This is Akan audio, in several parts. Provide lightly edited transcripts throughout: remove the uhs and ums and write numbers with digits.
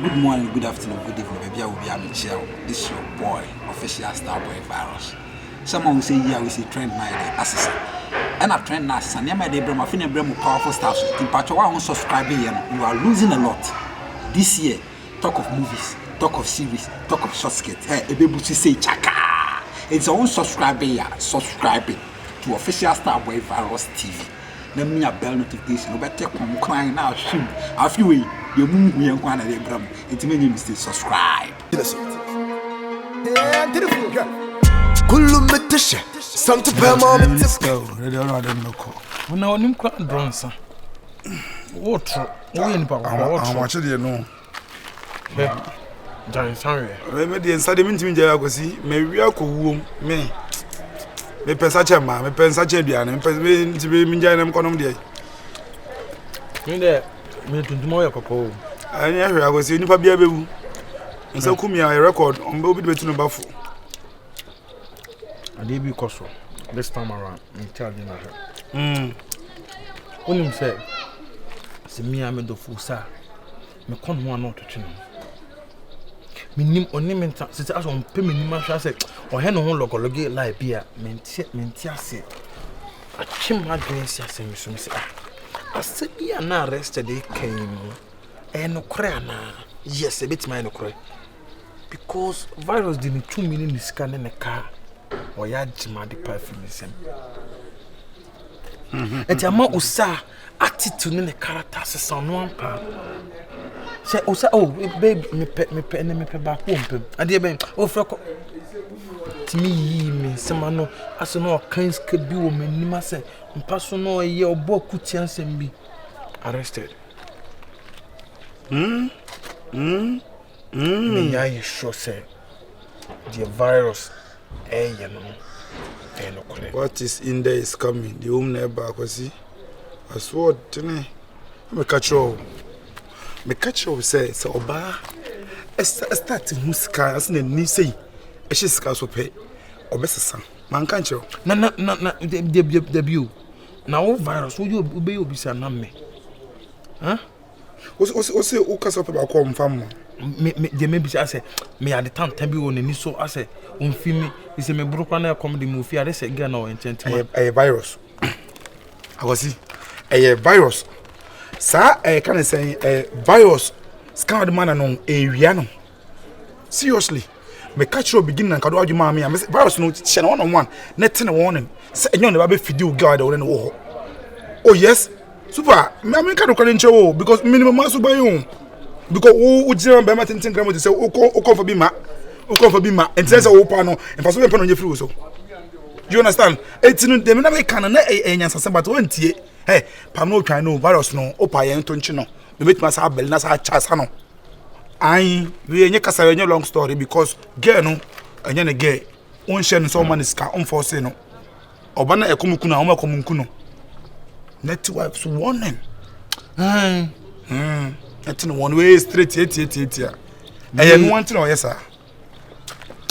Good morning, good afternoon, good evening, baby. I will be Michelle. This is your boy, official Starboy Virus. Someone will say, yeah, we see trend my assassin. And I trend now, and my day, my finna bring powerful stuff. In part, I won't subscribe, you are losing a lot. This year, talk of movies, talk of series, talk of short skits. Hey, a baby to say, chaka. It's our own subscribing to official Starboy Virus TV. Let me a bell notification. But take one crying now, shoot. A few you move me and one of them. It means you must subscribe. Something per moment. Let's go. I don't know. When I am quite bronze. What? I'm watching you know. Giant sorry. Remedy and Sadim to me, Jagosi, may we are cool. Me pensacha ma, me pensacha biana, me to be Minjan economy. Me to tomorrow, Coco. I never was in Pabiabu. And so come here, a record on Bobby between Buffalo. I did be Cosso this time around and tell you that. When you say, see me, I'm the fool, sir. Me can't one not to tune. Me nim on him since I was on payment in my say, or hen on logology like beer, mentia say. I chim my grace, I say, I said, you are not arrested, they came. And no crana. Yes, a bit mine, no cry. Because virus didn't 2 million scan in a car. Or ya jima the perfume is him. And your mom usa attitude in the character says on one part. Say, oh, baby, me back home. And dear Ben, oh, Franco. To me, some no, as no kinds could be woman, you must say, and personal a year or book could chance and be arrested. Me, I sure say, the virus. What is in there is coming. The home never was see. I swore to me. I'm a catcher. Me catcher says, so ba. Starting who's car as in the say. A she's scarce will pay. Or best son. Man can't you? No, debut. Now, virus, will you obey your bisa me? Huh? What's your Ukas of about come from? They may be, I say, me at the time, Tabby on the so I say, film is a broken comedy movie. I say again or intent. A virus. I was see a virus. Sir, I can't say a virus. Scarred man and on a riano. Seriously, me catch your beginning and cado you mammy. I miss virus no channel 1 netting a warning. Say, you know, the baby feed you guard or in the war. Oh, yes, super. Me can't call in show because minimum mass by you. Because who German by Martin Tingram to say, oh, come for Bima, oh, come for Bima, and says, oh, pano, and for so on your fruit. You understand? It's in the American and a but 20. Hey, Pano Chino, virus no, Opa and Tonchino. The meet must have Belnasa Chasano. I we ain't a long story because gay no, and then a gay, one shen so man is car on for seno. Obana a Kumukuna, Oma Kumukuno. Net wipes warning. That's in one way straight, yeah. I want to know, yes, sir.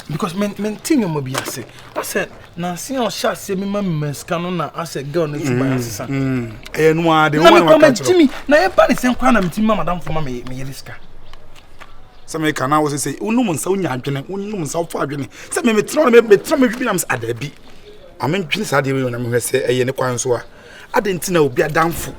Because men think you may be say. I said, now see how shot say me mammas cannot. I said, girl, need to buy a son. And one, the one to me. Now, your parents same kind of mamma down for me, risk. Some can now say, no so young, no so far. Some may try me at the beat. I mean, Prince Adi when I'm say, a Quansoa. I didn't know be a downfall.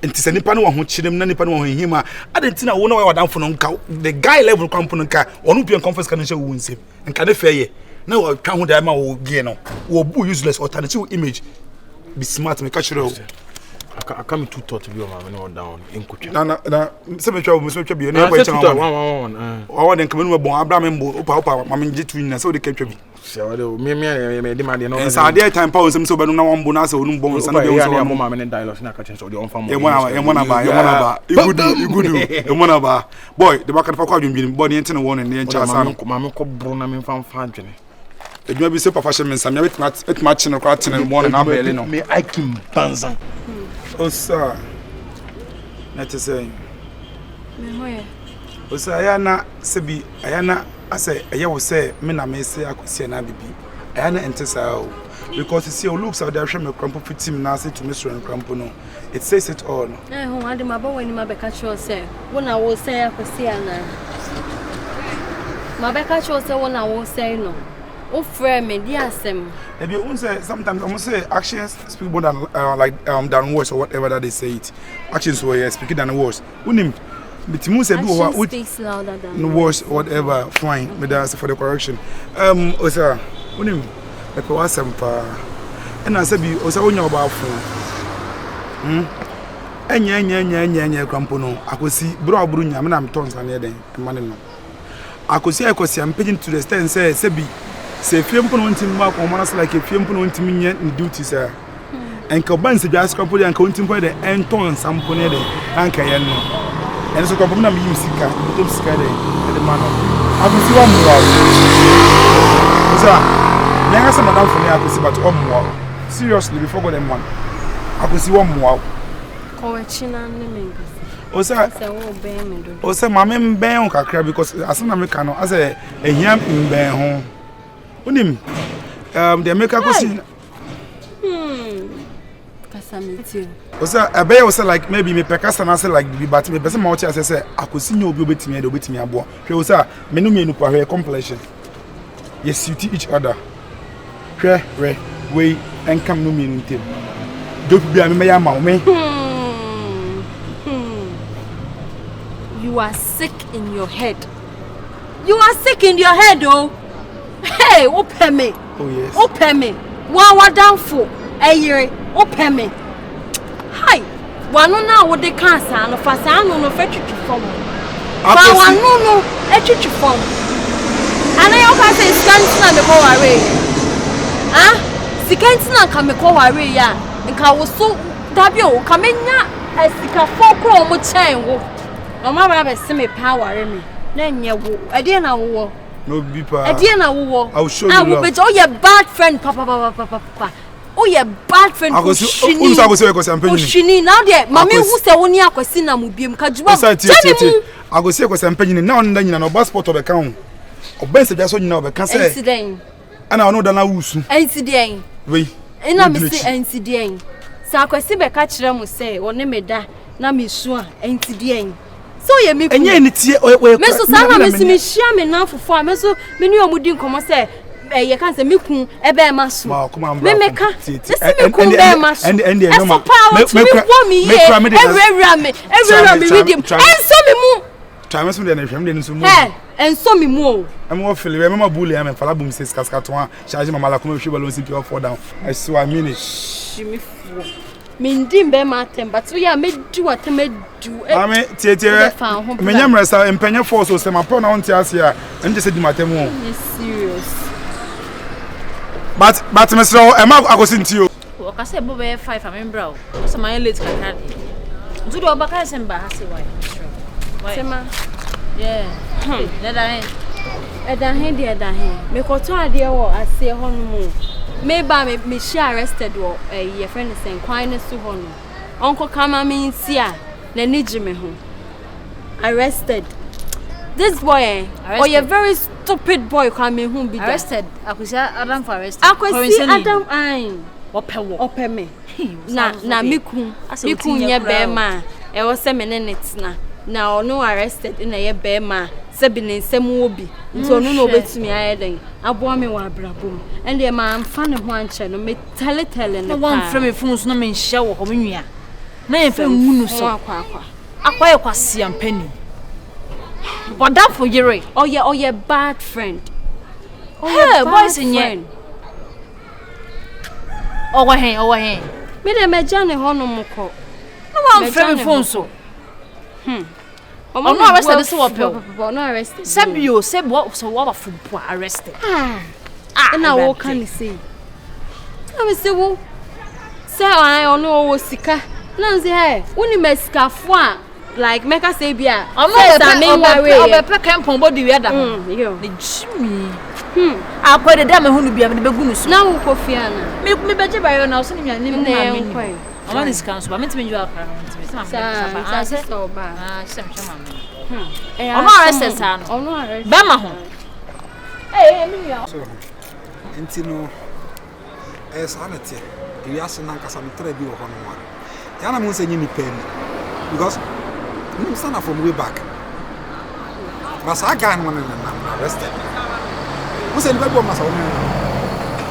And to send Pano who chim, none upon him. I didn't know what down for the guy level component car, or Nubian conference can show wounds him. And can fair no, I can't with will gain or useless alternative image. Be smart, make a I come too taught to be on my down in Kucha. No, some trouble must be an airway. I want to come in with Abraham, Opa, Mammy Jitwin, so they kept me. So, me, demand and so there time powers him so but no one bonus or no bones and mamma and dialogue in a catch or the on farm. And one about you one about boy, the back of the being body and one and the entire Mamma Brunam found fun. It may be super fashion, some it matching a cratting and one and I'm me I can banzan. Oh, sir. Not to say. Oh, sir, Ayana, Sebi, Ayana, I say, I will say, Mina may say, I could see an abbey. Ayana enters out. because you see your looks out there show me crampo fit team now say to Mr. and crampo no. It says it all. Eh ho ade ma ba wani ma be catch you say wona wo say akosi ana. Ma be catch you say wona wo say no. O frame me di asem. If you won't say sometimes I must say actions speak more than than words or whatever that they say it. Actions were speaking than words. Unim Bitimu say do what speaks louder than words whatever fine. Me that's for the correction. Osa unim like was pa. And I say be osa onya about phone. Enya krampo no. Akosi bro nya me na me tons na den man no. Akosi am paging to the stand say be say fiem pon wontim ma ko man like fiem pon wontim nya duty sir. Enka ban se just krampo dey enka wontim po dey enton sampo ne dey anka ye no. And so krampo na me sika, to sika dey the man. Akosi wa mu wa. Osa nanga se madam for me akosi but o mu. Seriously before go dem one. Akosi wa mu wa. Ko china ne menga. Osa wo ben me do. Osa mama mben on kakra because asana me ka no ase ehia mben ho. Unim the America question Kasamiti. Osa abey was like maybe me pekasa na say like be but me person ma o say akosi nya obi obetimi e obetimi abo. Hwe osa me no me nupa hwe completion. Yes suit each other. Hwe we enkam no me ntem. Do bia me ya ma me. You are sick in your head. You are sick in your head, oh. Hey, open me. Oh yes. Open me. Wa down for a year. Open me. Hi. Wano na wo de cancer no fasa no fetwetwe fom. Wa no etwetwe fom. Ana yo ka say scanty na me ko ware. Ah? Scanty na ka me ko ware ya. Nka wo so dabi o ka menya asika fokro mo chen wo. Mama ba be se me power me. Na nye wo. Ade na wo. No be pa. Ade na wo. I will show you love. Oh, you bad friend papa. Oh, you bad friend. I go see Oshini now there. Mama who say woni akwasi na mu biem ka juba. I go see akwasi ampenyi na on nyina no passport of account. Oben se jaso nyina obeka say. Incident. Ana ono da na wusu. Incident. We. Ina me say incident. Sa akwasi be ka kire mu say woni me da na me su a incident. So ye me ku. Enye ni tie me so sa na me si me hia me na fofo a me so me ni omudi nkomo say ye kan say me ku ebe ma so. Me meka. Me ku be ma so. And no ma. Me everywhere me read him. And so me mu. Try me so dey na hwem dey nso mu. Hey, and so me mu. Am wo feel we mama bully am fala boom says kaskato a charge mama la come hwe balloon si pure fall down. I swear I mean it. Shimi fu. Me ndim be ma tem but we are me do what me do. Ame tietie. Me nyamra sa empenye force o se ma po na on tie ase a nje se di matem o. Is serious. But Mr. Emma akosi ntio. O ka se bo be 5 am bra o. So my late kakra de. Ntu do ba ka se mba ha se why. Sema. Yeah. Edahen. Me ko to ade wo ase ho no mu. Me ba me she arrested wo your friend say kwan ne so ho no. Onko kama me nsi a na ni gime ho. Arrested. This boy, oh, you're very stupid boy. Come in, whom be arrested. Akwasi Adam for arrested. Akwasi Adam, aye. Ope me. Na miku nye bema. E was 7 minutes na. Na no arrested in a bema. 7 in same obi. So no betumi ayeden. Aboa me wa brabom. And the man fan of one channel me tell no one from me phones no me share wo ko menua. Na ye fa hunu so. Akwa kwasi ampani. But that for you, oh yeah, bad friend. Oh yeah, boys in here. Oh where? Me de me jane ho no moko. No one frame phone so. Oh no arrested this what pill. No arrested. Sabio said what so what for arrested. Na wo kan say. I say wo. Say I ono wo sika. Na say hey, woni mesika fo a like make us say bia obe pe kempon body we da yo the jimmy akwa de da me hunu bia me be gunu so na wo kofia na me beje bayo na so ni me na me ama this can so ba me timi ju akra sa so ba sem chama ono arrested sa no ono arrested ba ma ho me ya so intino sanity. You ask an anchor some trade you on one. Yana won't say any penny because you stand from way back. But I can't one and I'm arrested. Who said the must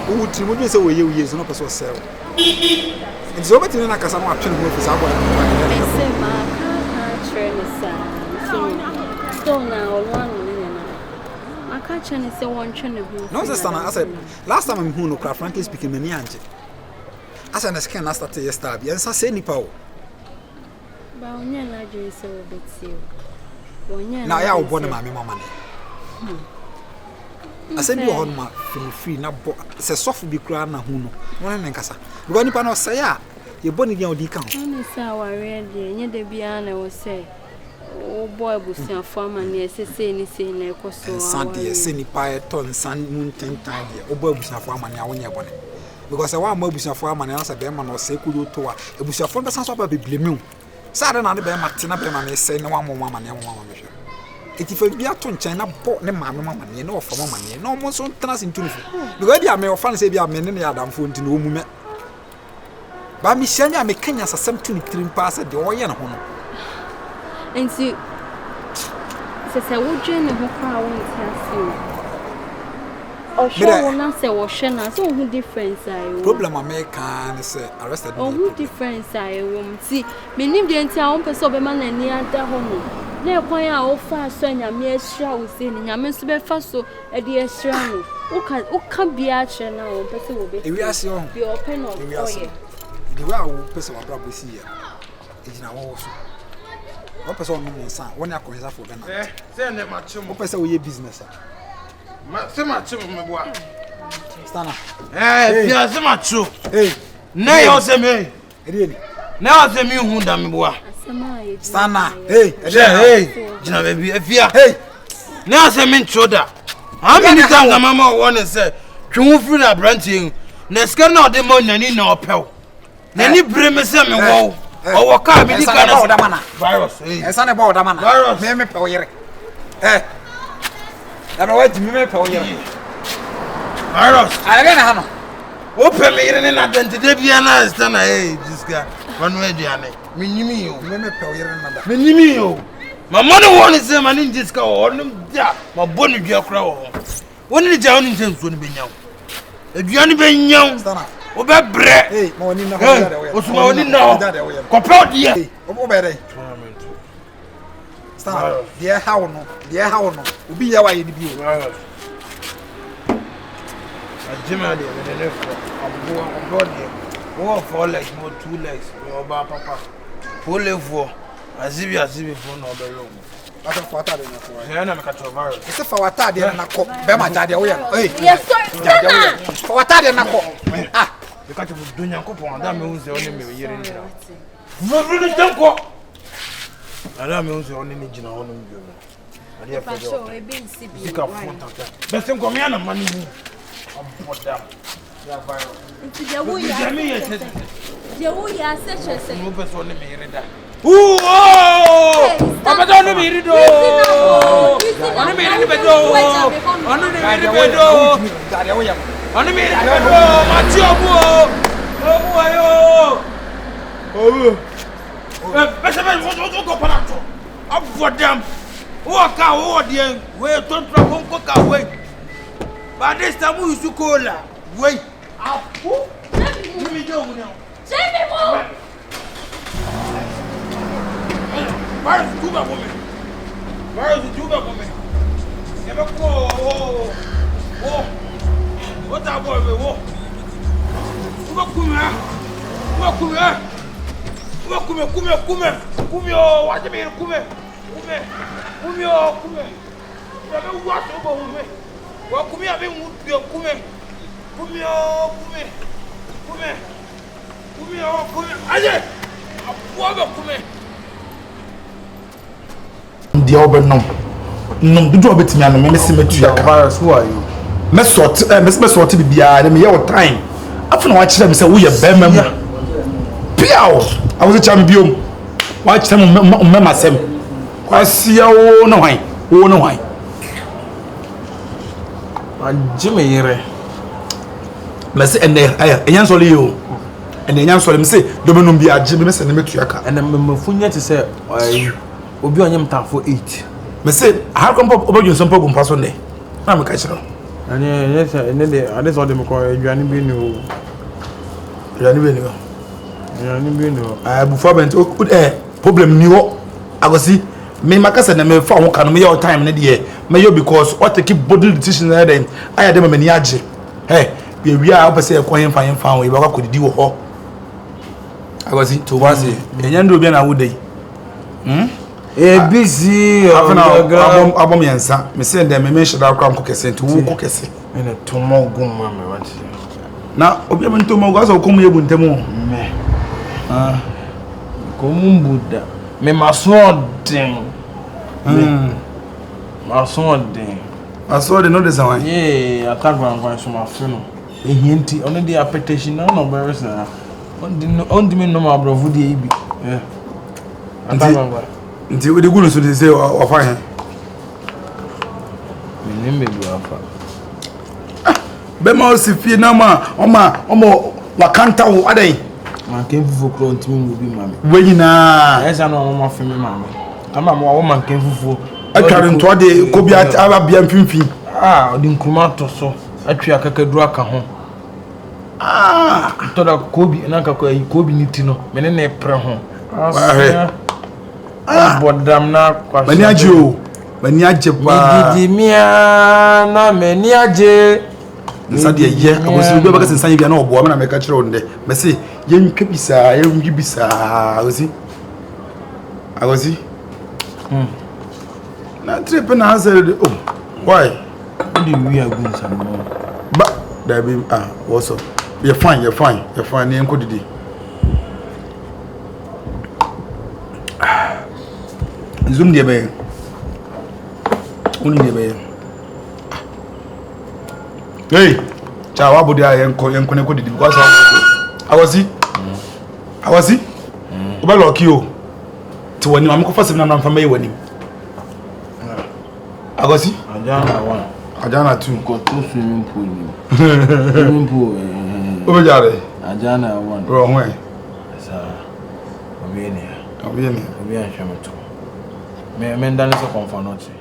who would say we use no person sell? It's over to like some option with his hour. So now, I can't change the one channel. No, sister, I said last time I'm who, frankly speaking, many anti. As an scan, I started yesterday, and I say Nipo. But when you're not doing so, now I will born my money. I said you on my free, now it's a soft be crown, who know one and Cassa. When you cannot say, you're born in your decount. Only so I read the Biana will say. Oh boy, was your farmer near anything like so. Sunday, a sunny pie, ton, sun, moon, 10 times. Oh boy, was your farmer now when you're born. Because I want more business for my answer, Beman or say, could you to a bush of the sounds of a big blue. Saturday, I bear Martina Beman say no one more woman and one woman. If you be a ton China, bought the mamma money, no for money, no more so trans into the way I may often say, be a man in the Adam phone to no woman. But Michelle, I make Kenya as a 73 pass at the Orion home. And see, says I would join the whole crowd. Oh, sure, not say or Shanna, so who difference I problem American is arrested. Oh, who difference I won't see. Meaning the entire person of a man and near the home. Now, why are all fast when your mere shroud was in your men's bed fast so at the extra? Who can be at now? Person will be. We are so be open or the way person of Brabus here is now also. What person son, when I call for Ghana? Send them much more. What person will business? So much of my boy. Stana. Eh, yeah, so much. Hey, now you say me. Really? Now I say me who damn boy. Stana. Hey, hey, Jina baby, if you hey. Now I say me shoulder. How many times the mama want to say, "Can free that branching?" Next can not the money in our pel. Then you bring me some wow. Oh, what can't be the kind of virus? It's not about the man. Virus. Me power. Eh. I'm away to me power. Virus. I don't know. Open me in an identity. Be an understand. Hey, this guy. One way, Diane. Me power. Me my money won't say my ninjas go on them. My bonnet your crow. When the town in James would be young. If you only been young, Oba bread. Hey, morning. What's my name now? Compare here. Obey. Stop. Dear how no. Dear how no. Be your way to be. Jimmy, I'm board here. 4 legs, more 2 legs. Your papa. 4 legs for. As if you for no other room. That's a photo. I don't catch your virus. It's a for Tadi and a cop. Bema Daddy. Yes, sir. For Tadi and a cop. Ah. You can't do your coupon. That means the only year in there. Really don't go. I don't mean the only need on you. I did for sure. You can phone that. But some come here and money. I'm put down. Yeah, virus. It's the way you are such a no person only me read that. Oh! Papa don't me read oh! Only me read the door. Only me read the door. Only me read the door. Macho. Oh! Oh! What go panacho? Up for them. Walk out there. Wait, don't walk away. But this time we used to call her. Wait. Up. Let me go now. Jamie, move! Where's the tuba woman? Where's the tuba woman? Never go. Oh. What's that boy? Oh. Come here. What do you mean? Come here. Never watch over me. What come here? Come here. Dear Obernom, no, do a bit, man, and symmetry. Virus, who are you? Miss Sort to be behind me your time. After watching them say, we are Bemem. Piao, I was a champion. Watch them, Mamma Sam. I see, oh, no, why. And Jimmy, me say ene enyan sole yo ene enyan sole me say do me no bi age me say ne metu aka ene me funya te say obi onyem tafo 8 me say how come obo so pogum paso ne na me ka chiro ani yes ene de ade so de me ko aduane bi ni o aduane bi ni o aduane bi ni o before bent problem ni ho agosi me makasa na me fa ho kan me your time ne de me yo because what take body decision na dem aya dem me ni age be wi a opese e ko yen fa ho e ba ko didi wo ho agosi to was e enyan do bi na wo dei busy abom yansa me say dem me shida kwa ko kese to wo ko kese ene to mo gum ma me wati na obi me to mo go so ko mu yebu ntemu me ko mu buda me masodin masodin no de sawan atagwan kwan so mafe no ehienti ono de appetition na no beres na on di me no ma brovu de ibi atagwan nti we de gunu so de say o fa he me nembe du afa be ma o si fie na ma o ma wakanta wo adai ma ken fufu kro ntimi mu bi mame we nyina esa no ma fe me mame ama mo wo man ken fufu atware nto de ko bi aba bia mfimfi odi nkruma to so atwi akakaduru aka ho to da kobi na ka kobi ni ti no me ne pre ho bodam na kwa mani aje o mani aje ba gidi mia na mani aje nsa de ye akosi bi baka sensan bia na obo na me ka kire onde me se ye ntwa bisa ye ngi bisa akosi na trip na hazard oh why odi wi agun samo ba da bi what's up you're fine ni enko didi zoom de be uni de be hey chawa bodi ayenko ne ko didi because awasi oba lucky o ti woni am ko fasim na mfa mai woni awasi ajana 2 ko to swimming pool o jare ajana 1 bro ho sa obi an hweme to me ndane so konfa noche